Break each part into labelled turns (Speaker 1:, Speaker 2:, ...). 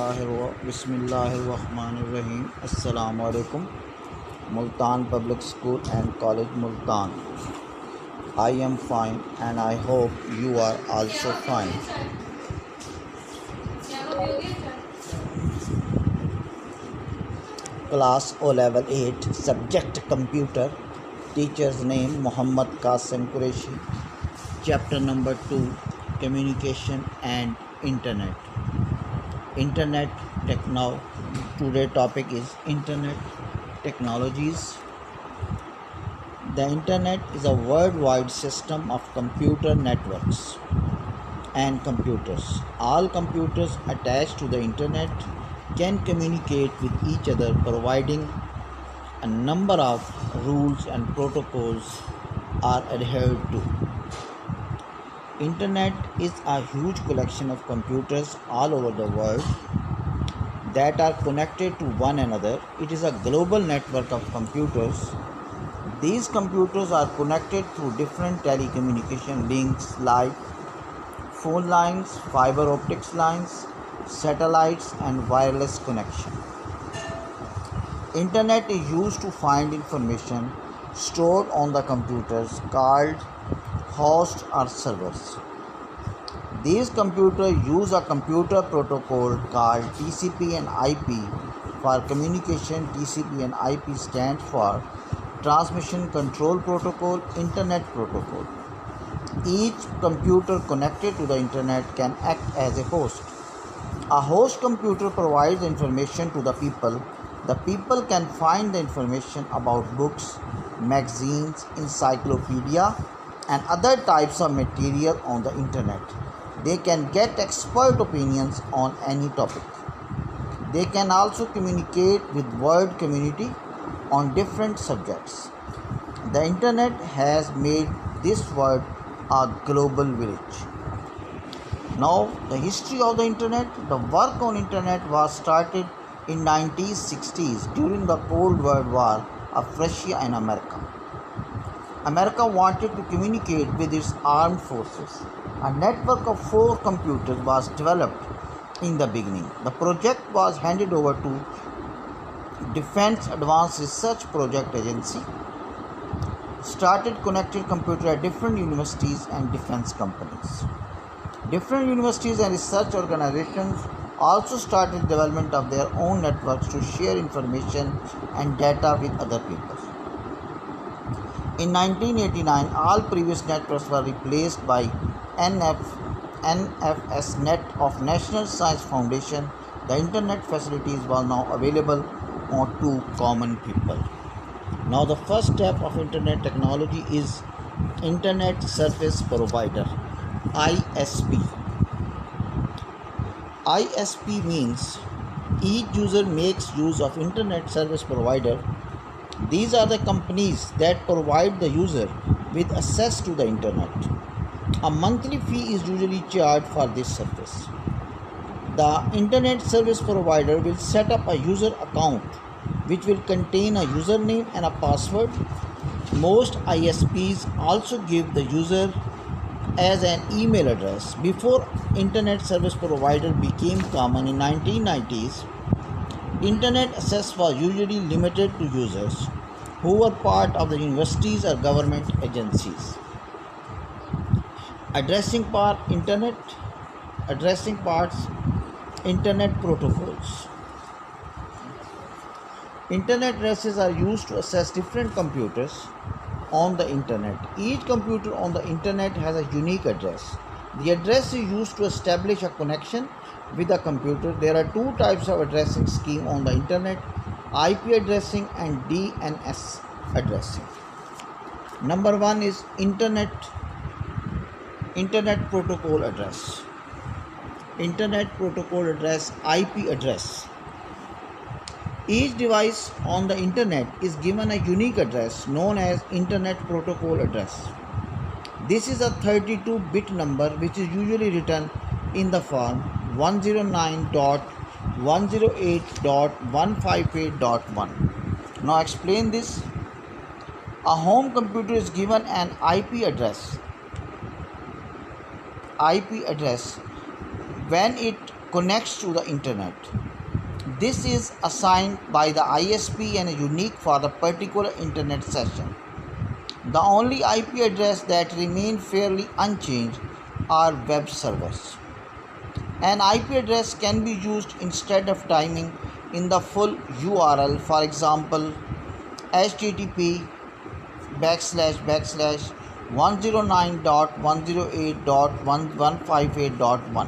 Speaker 1: बिस्मिल्लाहिर्रहमानिर्रहीम। अस्सलामु अलैकुम। Multan Public School and College, Multan. I am fine and I hope you are also fine. Class O Level 8, Subject Computer. Teacher's name Muhammad Qasim Qureshi. Chapter number 2, Communication and Internet. Internet Today topic is Internet technologies. The Internet is a worldwide system of computer networks and computers. All computers attached to the Internet can communicate with each other, providing a number of rules and protocols are adhered to. Internet is a huge collection of computers all over the world that are connected to one another. It is a global network of computers. These computers are connected through different telecommunication links like phone lines, fiber optics lines, satellites, and wireless connection. Internet is used to find information stored on the computers called hosts or servers. These computers use a computer protocol called TCP and IP for communication. TCP and IP stands for Transmission Control Protocol, Internet Protocol. Each computer connected to the Internet can act as a host. A host computer provides information to the people. The people can find the information about books, magazines, encyclopedia, and other types of material on the Internet. They can get expert opinions on any topic. They can also communicate with world community on different subjects. The Internet has made this world a global village. Now, the history of the Internet. The work on Internet was started in 1960s during the Cold World War of Russia and America. America wanted to communicate with its armed forces. A network of 4 computers was developed in the beginning. The project was handed over to Defense Advanced Research Project Agency. Started connected computers at different universities and defense companies. Different universities and research organizations also started development of their own networks to share information and data with other people. In 1989, all previous networks were replaced by NFSnet of National Science Foundation. The Internet facilities were now available to common people. Now, the first step of Internet technology is Internet Service Provider, ISP. ISP means each user makes use of Internet Service Provider. These are the companies that provide the user with access to the Internet. A monthly fee is usually charged for this service. The Internet Service Provider will set up a user account which will contain a username and a password. Most ISPs also give the user as an email address. Before Internet Service Provider became common in 1990s, Internet access was usually limited to users who were part of the universities or government agencies. Addressing parts Internet protocols. Internet addresses are used to access different computers on the Internet. Each computer on the Internet has a unique address. The address is used to establish a connection with a computer. There are 2 types of addressing scheme on the Internet: IP addressing and DNS addressing. Number 1 is Internet Protocol address. Internet Protocol address, IP address. Each device on the Internet is given a unique address known as Internet Protocol address. This is a 32-bit number which is usually written in the form 109.108.158.1. Now explain this. A home computer is given an IP address when it connects to the internet. This is assigned by the ISP and unique for the particular internet session. The only IP address that remain fairly unchanged are web servers. An IP address can be used instead of timing in the full URL, for example, http // 109.108.1158.1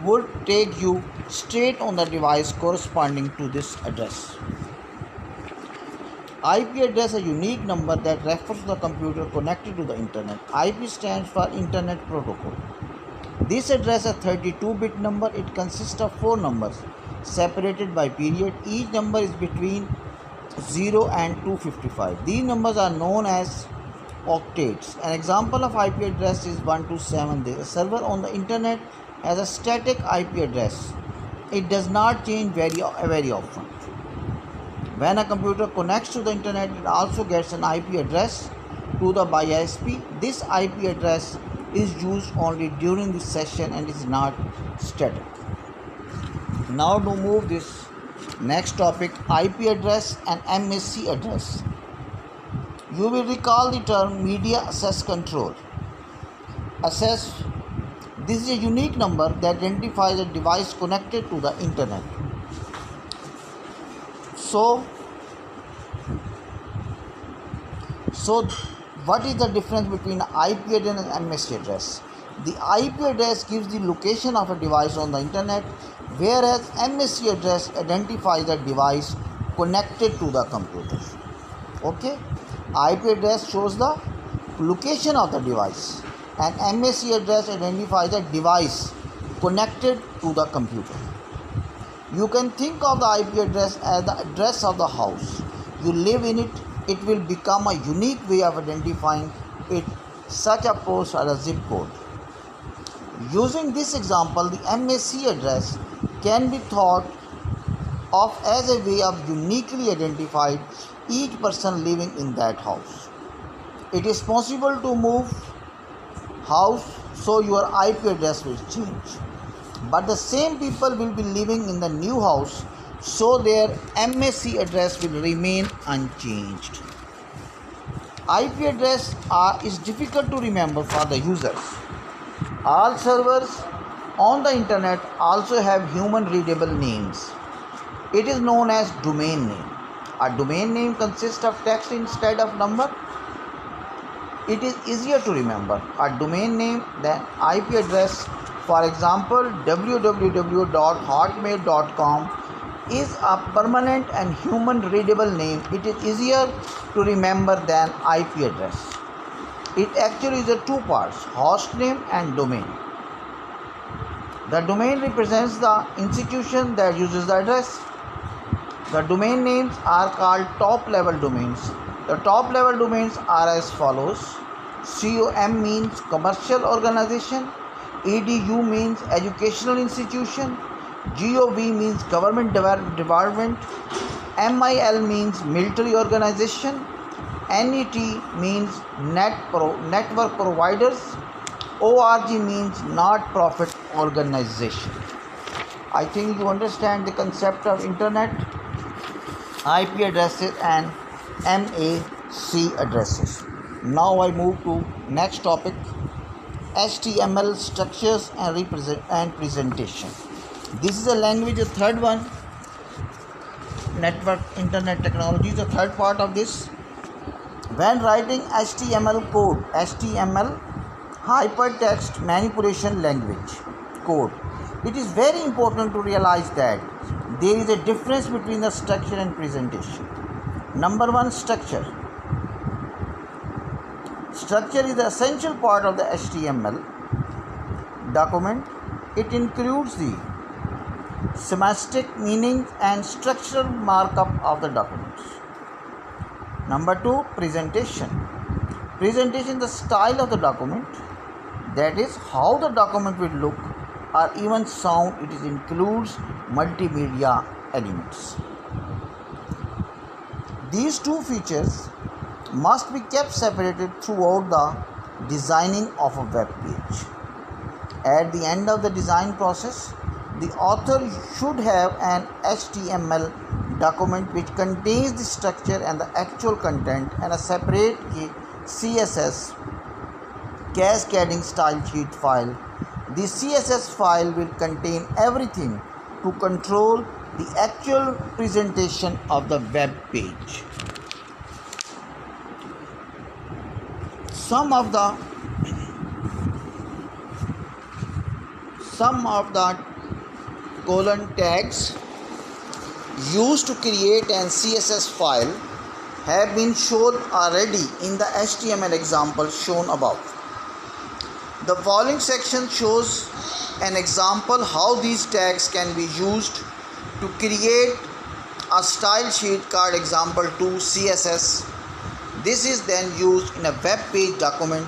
Speaker 1: would take you straight on the device corresponding to this address. IP address is a unique number that refers to the computer connected to the internet. IP stands for Internet Protocol. This address is a 32-bit number. It consists of 4 numbers separated by period. Each number is between 0 and 255. These numbers are known as octets. An example of IP address is 127. The server on the internet has a static IP address. It does not change very often. When a computer connects to the internet, it also gets an IP address to the by ISP. This IP address is used only during the session and is not static. Now to move this next topic, IP address and MAC address. You will recall the term media access control. This is a unique number that identifies a device connected to the internet. So what is the difference between IP address and MAC address? The IP address gives the location of a device on the internet, whereas MAC address identifies the device connected to the computer. Okay, IP address shows the location of the device, and MAC address identifies the device connected to the computer. You can think of the IP address as the address of the house you live in. It will become a unique way of identifying it, such a post or a zip code. Using this example, the MAC address can be thought of as a way of uniquely identifying each person living in that house. It is possible to move house, so your IP address will change, but the same people will be living in the new house, so their MAC address will remain unchanged. IP address is difficult to remember for the users. All servers on the internet also have human readable names. It is known as domain name. A domain name consists of text instead of number. It is easier to remember a domain name than IP address. For example, www.hotmail.com is a permanent and human readable name. It is easier to remember than IP address. It actually is a two parts, host name and domain. The domain represents the institution that uses the address. The domain names are called top level domains. The top level domains are as follows. COM means commercial organization, EDU means educational institution, GOV means government department, MIL means military organization, NET means network providers, ORG means not-profit organization. I think you understand the concept of internet, IP addresses and MAC addresses. Now I move to next topic, HTML structures and presentation. This is a language, the third one. Network internet technology is the third part of this. When writing HTML code, HTML hypertext manipulation language code, it is very important to realize that there is a difference between the structure and presentation. Number one, structure. Structure is the essential part of the HTML document. It includes the semantic meaning and structural markup of the documents. Number two, presentation. Presentation is the style of the document, that is how the document will look or even sound. It includes multimedia elements. These two features must be kept separated throughout the designing of a web page. At the end of the design process, The author should have an HTML document which contains the structure and the actual content, and a separate CSS cascading style sheet file. The CSS file will contain everything to control the actual presentation of the web page. Some of the colon tags used to create an CSS file have been shown already in the HTML example shown above. The following section shows an example how these tags can be used to create a style sheet called example2 CSS. This is then used in a web page document.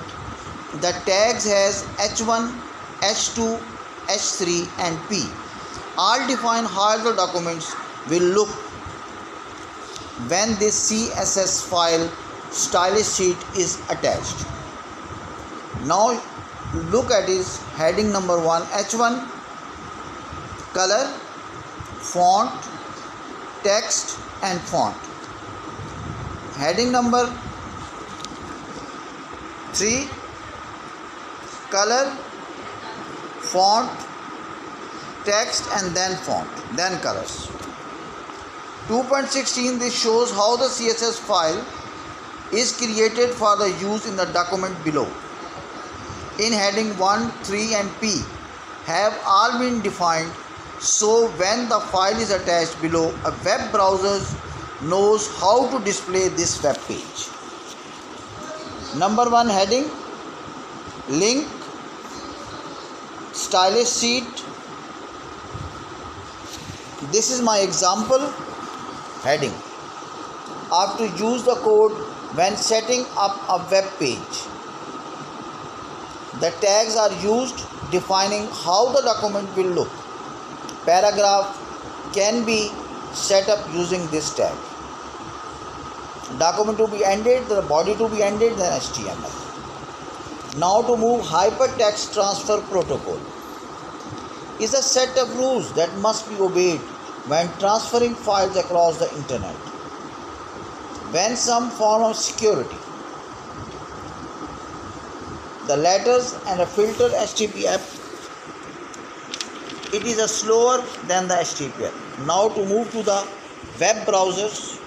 Speaker 1: The tags has h1, h2, h3 and p. All define how the documents will look when this CSS file style sheet is attached. Now look at this heading number 1, h1, color, font, text and font. Heading number 3, color, font, text and then font, then colors. 2.16, this shows how the CSS file is created for the use in the document below. In heading 1, 3 and P have all been defined, so when the file is attached below, a web browser knows how to display this web page. Number 1 heading, link, stylish sheet. This is my example heading. I have to use the code when setting up a web page. The tags are used defining how the document will look. Paragraph can be set up using this tag. Document to be ended, the body to be ended, then HTML. Now to move hypertext transfer protocol is a set of rules that must be obeyed when transferring files across the internet. When some form of security, the letters and a filter HTTP, it is a slower than the HTTP. Now to move to the web browsers.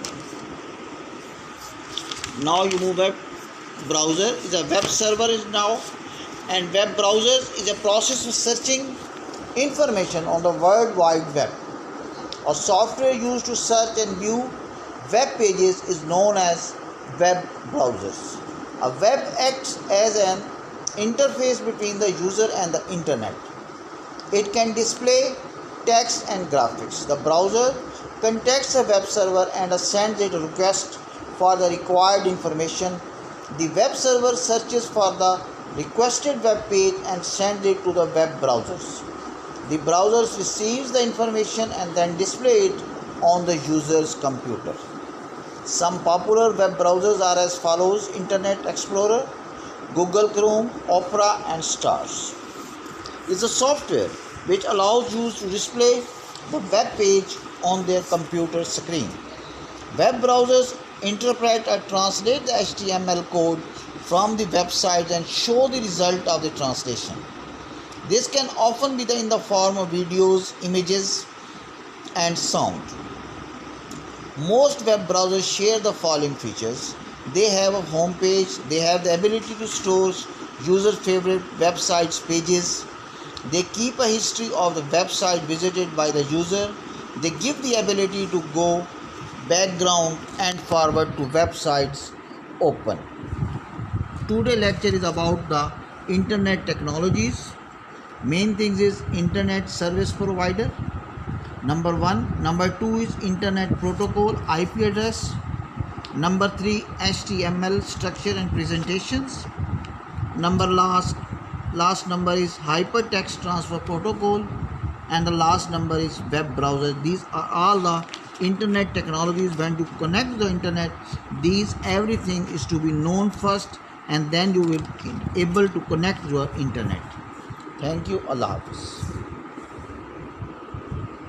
Speaker 1: Now you move web browser is a web server is now, and web browsers is a process of searching information on the World Wide Web. A software used to search and view web pages is known as web browsers. A web acts as an interface between the user and the internet. It can display text and graphics. The browser contacts a web server and sends it a request for the required information. The web server searches for the requested web page and sends it to the web browsers. The browser receives the information and then displays it on the user's computer. Some popular web browsers are as follows: Internet Explorer, Google Chrome, Opera and Stars. It's a software which allows users to display the web page on their computer screen. Web browsers interpret or translate the HTML code from the website and show the result of the translation. This can often be in the form of videos, images and sound. Most web browsers share the following features. They have a home page. They have the ability to store user favorite websites pages. They keep a history of the website visited by the user. They give the ability to go background and forward to websites open. Today's lecture is about the internet technologies. Main things is internet service provider. Number 1. Number 2 is internet protocol, IP address. Number 3, HTML structure and presentations. Last number is hypertext transfer protocol, and the last number is web browser. These are all the internet technologies. When you connect the internet, these everything is to be known first, and then you will be able to connect your internet. Thank you. Allah Hafiz.